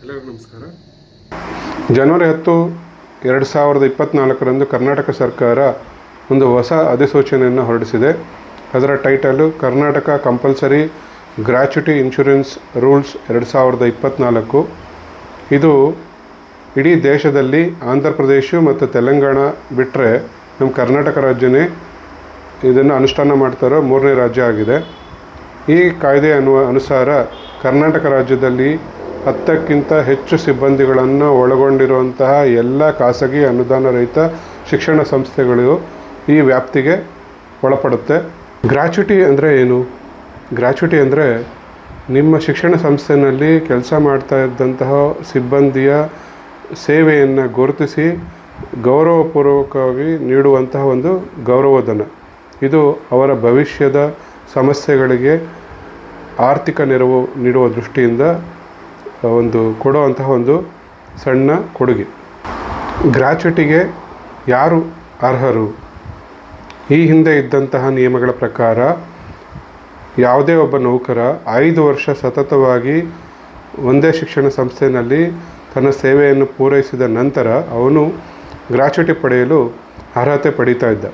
ಎಲ್ಲರಿಗೂ ನಮಸ್ಕಾರ. ಜನವರಿ 10, 2024ರಂದು ಕರ್ನಾಟಕ ಸರ್ಕಾರ ಒಂದು ಹೊಸ ಅಧಿಸೂಚನೆಯನ್ನು ಹೊರಡಿಸಿದೆ. ಅದರ title Karnataka compulsory gratuity insurance rules 2024. ಇದು ಇಡೀ ದೇಶದಲ್ಲಿ ಆಂಧ್ರ ಪ್ರದೇಶ ಮತ್ತು ತೆಲಂಗಾಣ ಬಿಟ್ಟರೆ ನಮ್ಮ ಕರ್ನಾಟಕ ರಾಜ್ಯನೇ ಇದನ್ನು ಅನುಷ್ಠಾನ ಮಾಡ್ತಾರೋ 3ನೇ ರಾಜ್ಯ ಆಗಿದೆ. ಈ ಕಾಯ್ದೆ ಅನುಸಾರ ಕರ್ನಾಟಕ ರಾಜ್ಯದಲ್ಲಿ 10ಕ್ಕಿಂತ ಹೆಚ್ಚು ಸಿಬ್ಬಂದಿಗಳನ್ನು ಒಳಗೊಂಡಿರುವಂತಹ ಎಲ್ಲ ಖಾಸಗಿ ಅನುದಾನ ರಹಿತ ಶಿಕ್ಷಣ ಸಂಸ್ಥೆಗಳು ಈ ವ್ಯಾಪ್ತಿಗೆ ಒಳಪಡುತ್ತೆ. ಗ್ರ್ಯಾಚ್ಯುಟಿ ಅಂದರೆ ಏನು? ಗ್ರ್ಯಾಚ್ಯುಟಿ ಅಂದರೆ ನಿಮ್ಮ ಶಿಕ್ಷಣ ಸಂಸ್ಥೆಯಲ್ಲಿ ಕೆಲಸ ಮಾಡ್ತಾ ಇದ್ದಂತಹ ಸಿಬ್ಬಂದಿಯ ಸೇವೆಯನ್ನು ಗುರುತಿಸಿ ಗೌರವಪೂರ್ವಕವಾಗಿ ನೀಡುವಂತಹ ಒಂದು ಗೌರವಧನ. ಇದು ಅವರ ಭವಿಷ್ಯದ ಸಮಸ್ಯೆಗಳಿಗೆ ಆರ್ಥಿಕ ನೆರವು ನೀಡುವ ದೃಷ್ಟಿಯಿಂದ ಕೊಡುವಂತಹ ಒಂದು ಸಣ್ಣ ಕೊಡುಗೆ. ಗ್ರ್ಯಾಚ್ಯುಟಿಗೆ ಯಾರು ಅರ್ಹರು? ಈ ಹಿಂದೆ ಇದ್ದಂತಹ ನಿಯಮಗಳ ಪ್ರಕಾರ ಯಾವುದೇ ಒಬ್ಬ ನೌಕರ 5 ವರ್ಷ ಸತತವಾಗಿ ಒಂದೇ ಶಿಕ್ಷಣ ಸಂಸ್ಥೆಯಲ್ಲಿ ತನ್ನ ಸೇವೆಯನ್ನು ಪೂರೈಸಿದ ನಂತರ ಅವನು ಗ್ರ್ಯಾಚ್ಯುಟಿ ಪಡೆಯಲು ಅರ್ಹತೆ ಪಡೀತಾ ಇದ್ದ.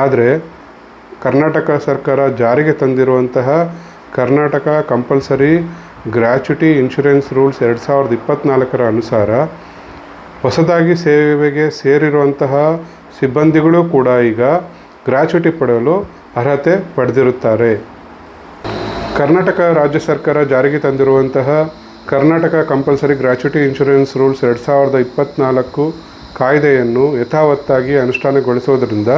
ಆದರೆ ಕರ್ನಾಟಕ ಸರ್ಕಾರ ಜಾರಿಗೆ ತಂದಿರುವಂತಹ Karnataka compulsory gratuity insurance rules 2024 ಅನುಸಾರ ಹೊಸದಾಗಿ ಸೇವೆಗೆ ಸೇರಿರುವಂತಹ ಸಿಬ್ಬಂದಿಗಳು ಕೂಡ ಈಗ ಗ್ರ್ಯಾಚ್ಯುಟಿ ಪಡೆಯಲು ಅರ್ಹತೆ ಪಡೆದಿರುತ್ತಾರೆ. ಕರ್ನಾಟಕ ರಾಜ್ಯ ಸರ್ಕಾರ ಜಾರಿಗೆ ತಂದಿರುವಂತಹ Karnataka compulsory gratuity insurance rules 2024 ಕಾಯ್ದೆಯನ್ನು ಯಥಾವತ್ತಾಗಿ ಅನುಷ್ಠಾನಗೊಳಿಸುವುದರಿಂದ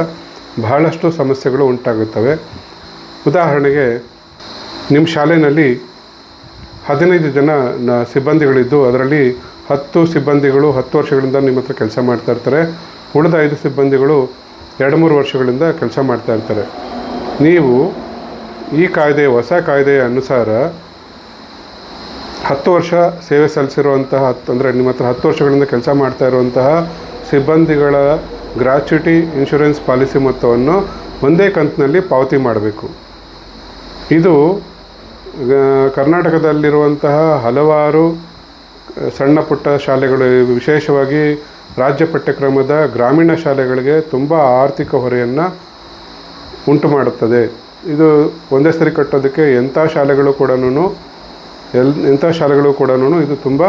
ಬಹಳಷ್ಟು ಸಮಸ್ಯೆಗಳು ಉಂಟಾಗುತ್ತವೆ. ಉದಾಹರಣೆಗೆ, ನಿಮ್ಮ ಶಾಲೆಯಲ್ಲಿ 15 ಜನ ಸಿಬ್ಬಂದಿಗಳಿದ್ದು ಅದರಲ್ಲಿ 10 ಸಿಬ್ಬಂದಿಗಳು 10 ವರ್ಷಗಳಿಂದ ನಿಮ್ಮ ಹತ್ರ ಕೆಲಸ ಮಾಡ್ತಾ ಇರ್ತಾರೆ. ಉಳಿದ 5 ಸಿಬ್ಬಂದಿಗಳು 2-3 ವರ್ಷಗಳಿಂದ ಕೆಲಸ ಮಾಡ್ತಾ ಇರ್ತಾರೆ. ನೀವು ಈ ಹೊಸ ಕಾಯ್ದೆಯ ಅನುಸಾರ 10 ವರ್ಷ ಸೇವೆ ಸಲ್ಲಿಸಿರುವಂತಹ ಅಂದರೆ ನಿಮ್ಮ ಹತ್ರ 10 ವರ್ಷಗಳಿಂದ ಕೆಲಸ ಮಾಡ್ತಾ ಇರುವಂತಹ ಸಿಬ್ಬಂದಿಗಳ ಗ್ರ್ಯಾಚ್ಯುಟಿ ಇನ್ಶೂರೆನ್ಸ್ ಪಾಲಿಸಿ ಮೊತ್ತವನ್ನು ಒಂದೇ ಕಂತಿನಲ್ಲಿ ಪಾವತಿ ಮಾಡಬೇಕು. ಇದು ಕರ್ನಾಟಕದಲ್ಲಿರುವಂತಹ ಹಲವಾರು ಸಣ್ಣ ಪುಟ್ಟ ಶಾಲೆಗಳು, ವಿಶೇಷವಾಗಿ ರಾಜ್ಯ ಪಠ್ಯಕ್ರಮದ ಗ್ರಾಮೀಣ ಶಾಲೆಗಳಿಗೆ ತುಂಬ ಆರ್ಥಿಕ ಹೊರೆಯನ್ನು ಉಂಟು ಮಾಡುತ್ತದೆ. ಇದು ಒಂದೇ ಸರಿ ಕಟ್ಟೋದಕ್ಕೆ ಎಂಥ ಶಾಲೆಗಳು ಕೂಡ ಇದು ತುಂಬ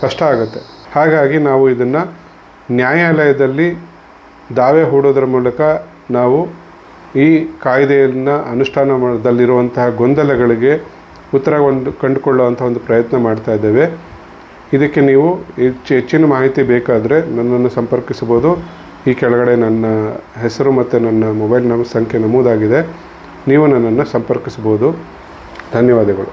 ಕಷ್ಟ ಆಗುತ್ತೆ. ಹಾಗಾಗಿ ನಾವು ಇದನ್ನು ನ್ಯಾಯಾಲಯದಲ್ಲಿ ದಾವೆ ಹೂಡೋದ್ರ ಮೂಲಕ ನಾವು ಈ ಕಾಯ್ದೆಯನ್ನು ಅನುಷ್ಠಾನದಲ್ಲಿರುವಂತಹ ಗೊಂದಲಗಳಿಗೆ ಉತ್ತರ ಕಂಡುಕೊಳ್ಳುವಂಥ ಒಂದು ಪ್ರಯತ್ನ ಮಾಡ್ತಾ ಇದ್ದೇವೆ. ಇದಕ್ಕೆ ನೀವು ಹೆಚ್ಚಿನ ಮಾಹಿತಿ ಬೇಕಾದರೆ ನನ್ನನ್ನು ಸಂಪರ್ಕಿಸಬಹುದು. ಈ ಕೆಳಗಡೆ ನನ್ನ ಹೆಸರು ಮತ್ತು ನನ್ನ ಮೊಬೈಲ್ ಸಂಖ್ಯೆ ನಮೂದಾಗಿದೆ. ನೀವು ನನ್ನನ್ನು ಸಂಪರ್ಕಿಸಬಹುದು. ಧನ್ಯವಾದಗಳು.